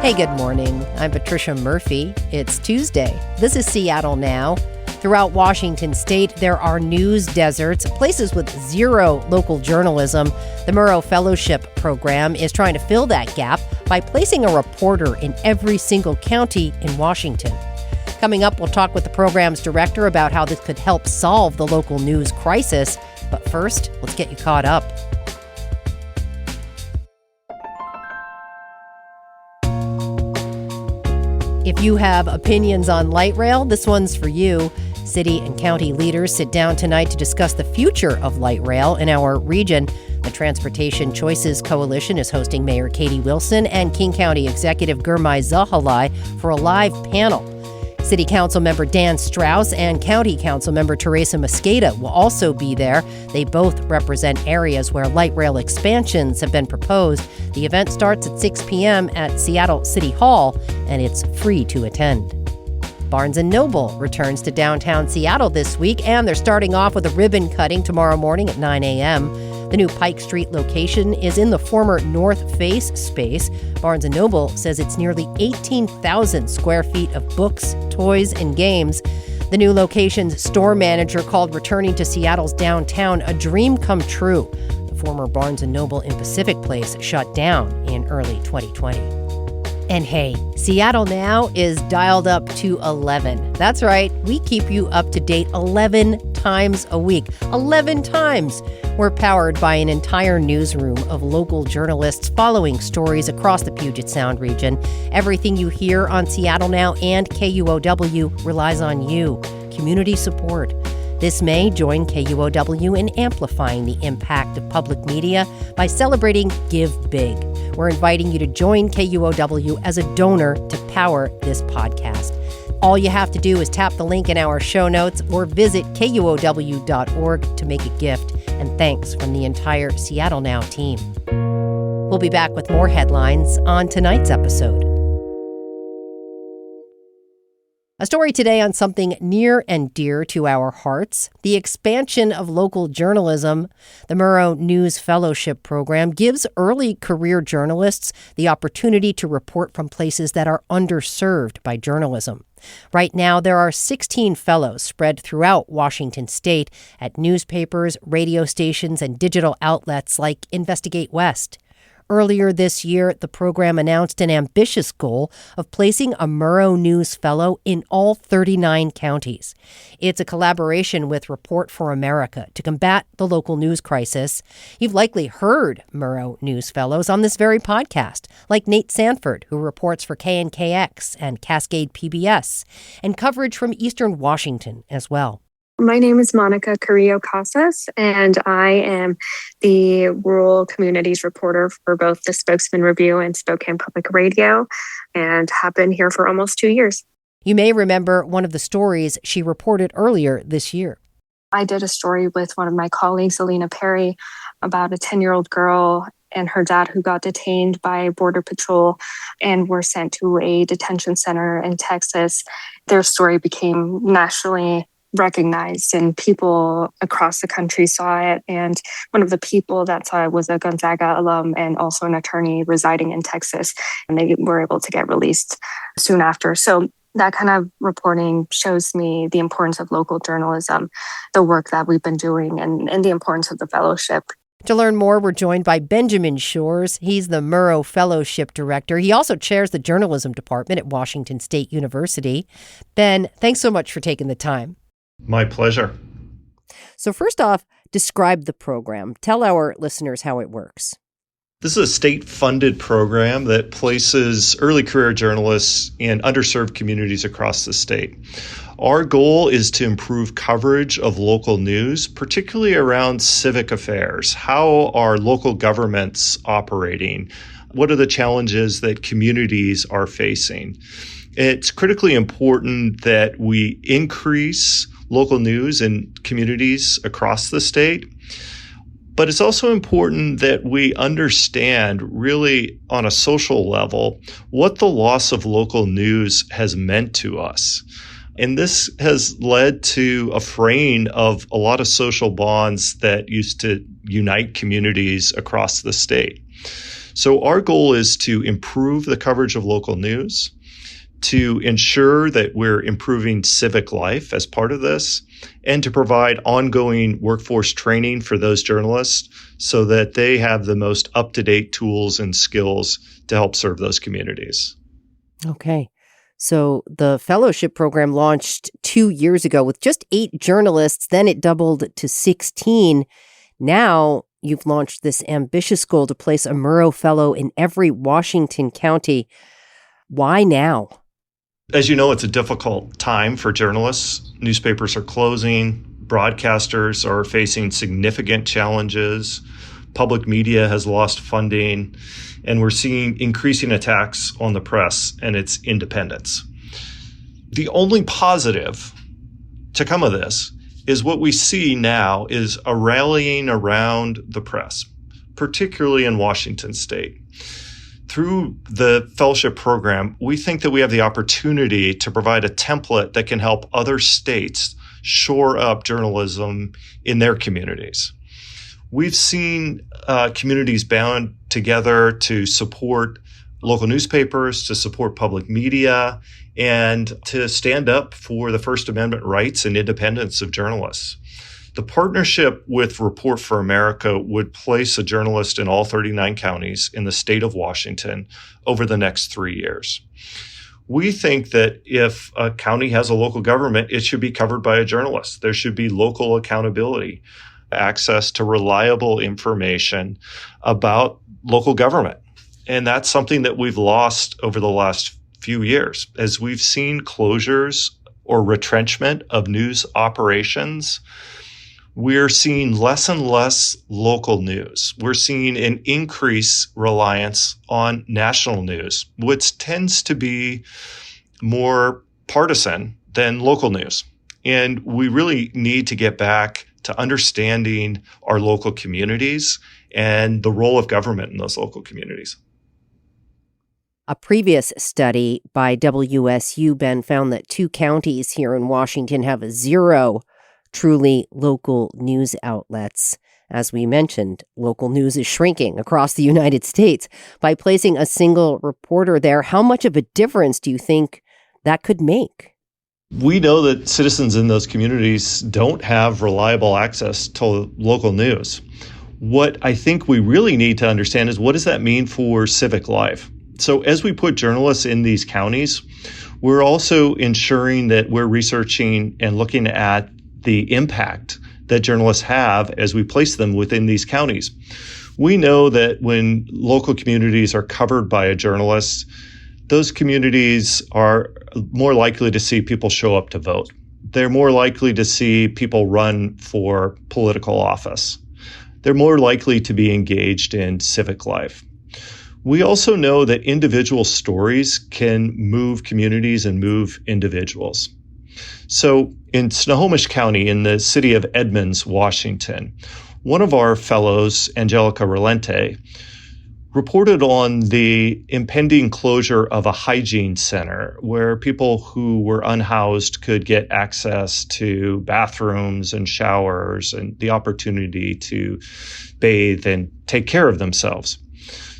Hey, good morning. I'm Patricia Murphy. It's Tuesday. This is Seattle Now. Throughout Washington state, there are news deserts, places with zero local journalism. The Murrow Fellowship Program is trying to fill that gap by placing a reporter in every single county in Washington. Coming up, we'll talk with the program's director about how this could help solve the local news crisis. But first, let's get you caught up. If you have opinions on light rail, this one's for you. City and county leaders sit down tonight to discuss the future of light rail in our region. The Transportation Choices Coalition is hosting Mayor Katie Wilson and King County Executive Gurmai Zahalai for a live panel. City Council member Dan Strauss and County Council member Teresa Mosqueda will also be there. They both represent areas where light rail expansions have been proposed. The event starts at 6 p.m. at Seattle City Hall, and it's free to attend. Barnes & Noble returns to downtown Seattle this week, and they're starting off with a ribbon cutting tomorrow morning at 9 a.m. The new Pike Street location is in the former North Face space. Barnes & Noble says it's nearly 18,000 square feet of books, toys, and games. The new location's store manager called returning to Seattle's downtown a dream come true. The former Barnes & Noble in Pacific Place shut down in early 2020. And hey, Seattle Now is dialed up to 11. That's right, we keep you up to date 11 times a week. 11 times! We're powered by an entire newsroom of local journalists following stories across the Puget Sound region. Everything you hear on Seattle Now and KUOW relies on you. Community support. This May, join KUOW in amplifying the impact of public media by celebrating Give Big. We're inviting you to join KUOW as a donor to power this podcast. All you have to do is tap the link in our show notes or visit KUOW.org to make a gift. And thanks from the entire Seattle Now team. We'll be back with more headlines on tonight's episode. A story today on something near and dear to our hearts, the expansion of local journalism. The Murrow News Fellowship Program gives early career journalists the opportunity to report from places that are underserved by journalism. Right now, there are 16 fellows spread throughout Washington state at newspapers, radio stations, and digital outlets like Investigate West. Earlier this year, the program announced an ambitious goal of placing a Murrow News Fellow in all 39 counties. It's a collaboration with Report for America to combat the local news crisis. You've likely heard Murrow News Fellows on this very podcast, like Nate Sanford, who reports for KNKX and Cascade PBS, and coverage from Eastern Washington as well. My name is Monica Carrillo-Casas, and I am the rural communities reporter for both the Spokesman Review and Spokane Public Radio, and have been here for almost 2 years. You may remember one of the stories she reported earlier this year. I did a story with one of my colleagues, Alina Perry, about a 10-year-old girl and her dad who got detained by Border Patrol and were sent to a detention center in Texas. Their story became nationally recognized and people across the country saw it. And one of the people that saw it was a Gonzaga alum and also an attorney residing in Texas. And they were able to get released soon after. So that kind of reporting shows me the importance of local journalism, the work that we've been doing, and the importance of the fellowship. To learn more, we're joined by Benjamin Shores. He's the Murrow Fellowship Director. He also chairs the journalism department at Washington State University. Ben, thanks so much for taking the time. My pleasure. So first off, describe the program. Tell our listeners how it works. This is a state-funded program that places early career journalists in underserved communities across the state. Our goal is to improve coverage of local news, particularly around civic affairs. How are local governments operating? What are the challenges that communities are facing? It's critically important that we increase local news in communities across the state. But it's also important that we understand really on a social level what the loss of local news has meant to us. And this has led to a fraying of a lot of social bonds that used to unite communities across the state. So our goal is to improve the coverage of local news, to ensure that we're improving civic life as part of this, and to provide ongoing workforce training for those journalists so that they have the most up-to-date tools and skills to help serve those communities. Okay. So the fellowship program launched 2 years ago with just 8 journalists. Then it doubled to 16. Now you've launched this ambitious goal to place a Murrow Fellow in every Washington county. Why now? As you know, it's a difficult time for journalists. Newspapers are closing. Broadcasters are facing significant challenges. Public media has lost funding. And we're seeing increasing attacks on the press and its independence. The only positive to come of this is what we see now is a rallying around the press, particularly in Washington state. Through the fellowship program, we think that we have the opportunity to provide a template that can help other states shore up journalism in their communities. We've seen communities bound together to support local newspapers, to support public media, and to stand up for the First Amendment rights and independence of journalists. The partnership with Report for America would place a journalist in all 39 counties in the state of Washington over the next 3 years. We think that if a county has a local government, it should be covered by a journalist. There should be local accountability, access to reliable information about local government. And that's something that we've lost over the last few years. As we've seen closures or retrenchment of news operations, we're seeing less and less local news. We're seeing an increased reliance on national news, which tends to be more partisan than local news. And we really need to get back to understanding our local communities and the role of government in those local communities. A previous study by WSU, Ben, found that 2 counties here in Washington have 0 truly local news outlets. As we mentioned, local news is shrinking across the United States. By placing a single reporter there, how much of a difference do you think that could make? We know that citizens in those communities don't have reliable access to local news. What I think we really need to understand is, what does that mean for civic life? So as we put journalists in these counties, we're also ensuring that we're researching and looking at the impact that journalists have as we place them within these counties. We know that when local communities are covered by a journalist, those communities are more likely to see people show up to vote. They're more likely to see people run for political office. They're more likely to be engaged in civic life. We also know that individual stories can move communities and move individuals. So in Snohomish County, in the city of Edmonds, Washington, one of our fellows, Angelica Relente, reported on the impending closure of a hygiene center where people who were unhoused could get access to bathrooms and showers and the opportunity to bathe and take care of themselves.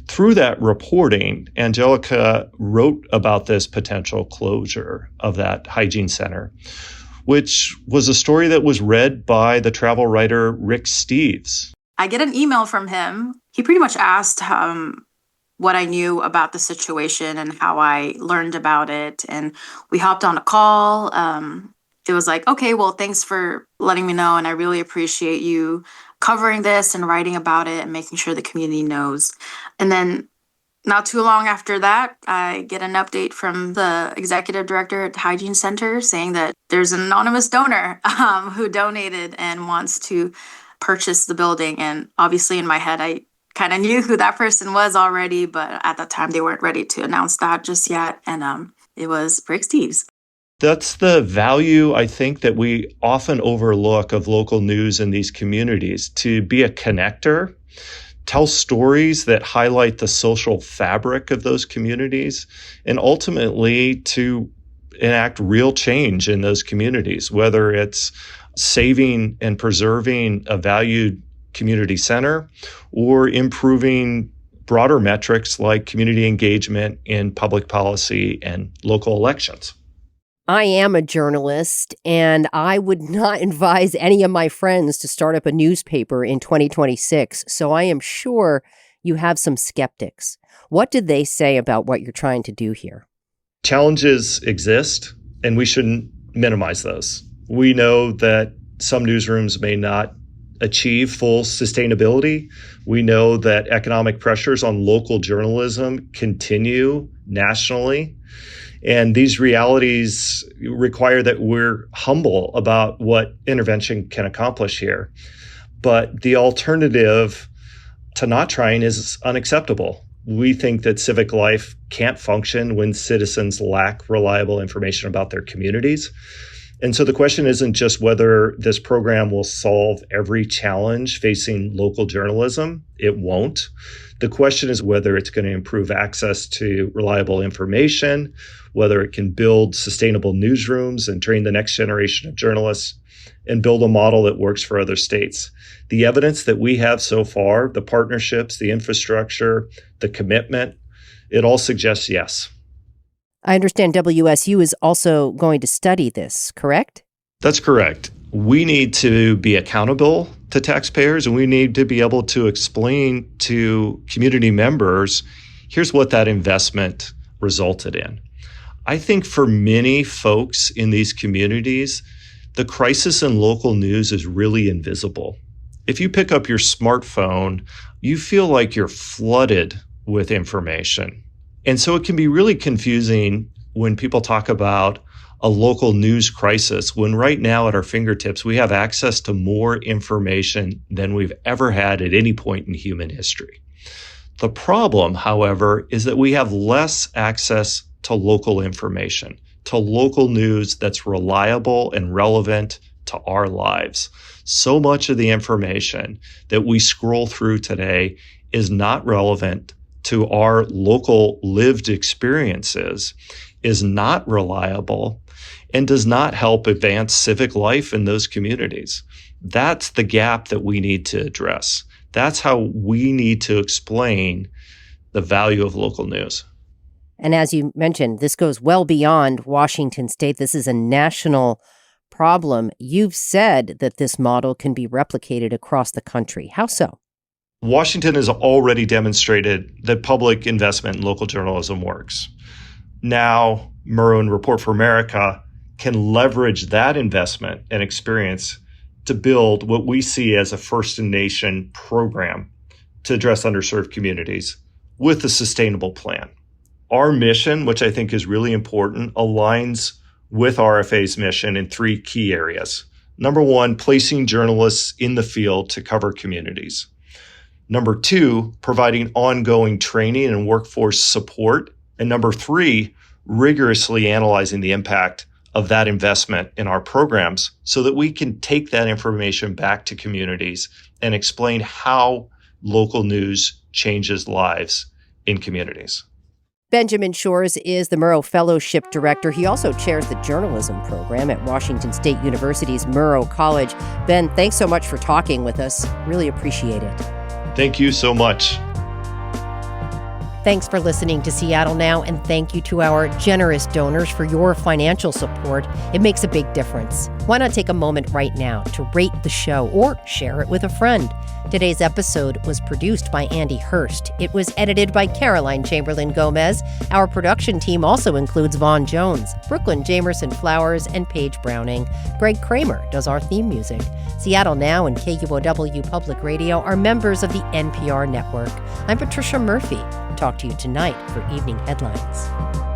Through that reporting, Angelica wrote about this potential closure of that hygiene center, which was a story that was read by the travel writer Rick Steves. I get an email from him. He pretty much asked what I knew about the situation and how I learned about it. And we hopped on a call. It was like, okay, well, thanks for letting me know. And I really appreciate you covering this and writing about it and making sure the community knows. And then not too long after that, I get an update from the executive director at the Hygiene Center saying that there's an anonymous donor who donated and wants to purchase the building. And obviously in my head, I kind of knew who that person was already, but at that time they weren't ready to announce that just yet. And it was Rick Steves. That's the value, I think, that we often overlook of local news in these communities, to be a connector, tell stories that highlight the social fabric of those communities, and ultimately to enact real change in those communities, whether it's saving and preserving a valued community center or improving broader metrics like community engagement in public policy and local elections. I am a journalist, and I would not advise any of my friends to start up a newspaper in 2026. So I am sure you have some skeptics. What did they say about what you're trying to do here? Challenges exist, and we shouldn't minimize those. We know that some newsrooms may not achieve full sustainability. We know that economic pressures on local journalism continue nationally. And these realities require that we're humble about what intervention can accomplish here. But the alternative to not trying is unacceptable. We think that civic life can't function when citizens lack reliable information about their communities. And so the question isn't just whether this program will solve every challenge facing local journalism. It won't. The question is whether it's going to improve access to reliable information, whether it can build sustainable newsrooms and train the next generation of journalists, and build a model that works for other states. The evidence that we have so far, the partnerships, the infrastructure, the commitment, it all suggests yes. I understand WSU is also going to study this, correct? That's correct. We need to be accountable to taxpayers, and we need to be able to explain to community members, here's what that investment resulted in. I think for many folks in these communities, the crisis in local news is really invisible. If you pick up your smartphone, you feel like you're flooded with information. And so it can be really confusing when people talk about a local news crisis, when right now at our fingertips, we have access to more information than we've ever had at any point in human history. The problem, however, is that we have less access to local information, to local news that's reliable and relevant to our lives. So much of the information that we scroll through today is not relevant to our local lived experiences, is not reliable, and does not help advance civic life in those communities. That's the gap that we need to address. That's how we need to explain the value of local news. And as you mentioned, this goes well beyond Washington State. This is a national problem. You've said that this model can be replicated across the country. How so? Washington has already demonstrated that public investment in local journalism works. Now, Murrow and Report for America can leverage that investment and experience to build what we see as a first-in-nation program to address underserved communities with a sustainable plan. Our mission, which I think is really important, aligns with RFA's mission in three key areas. Number one, placing journalists in the field to cover communities. Number two, providing ongoing training and workforce support. And number three, rigorously analyzing the impact of that investment in our programs so that we can take that information back to communities and explain how local news changes lives in communities. Benjamin Shores is the Murrow Fellowship Director. He also chairs the journalism program at Washington State University's Murrow College. Ben, thanks so much for talking with us. Really appreciate it. Thank you so much. Thanks for listening to Seattle Now, and thank you to our generous donors for your financial support. It makes a big difference. Why not take a moment right now to rate the show or share it with a friend? Today's episode was produced by Andy Hurst. It was edited by Caroline Chamberlain Gomez. Our production team also includes Vaughn Jones, Brooklyn Jamerson Flowers, and Paige Browning. Greg Kramer does our theme music. Seattle Now and KUOW Public Radio are members of the NPR network. I'm Patricia Murphy. Talk to you tonight for Evening Headlines.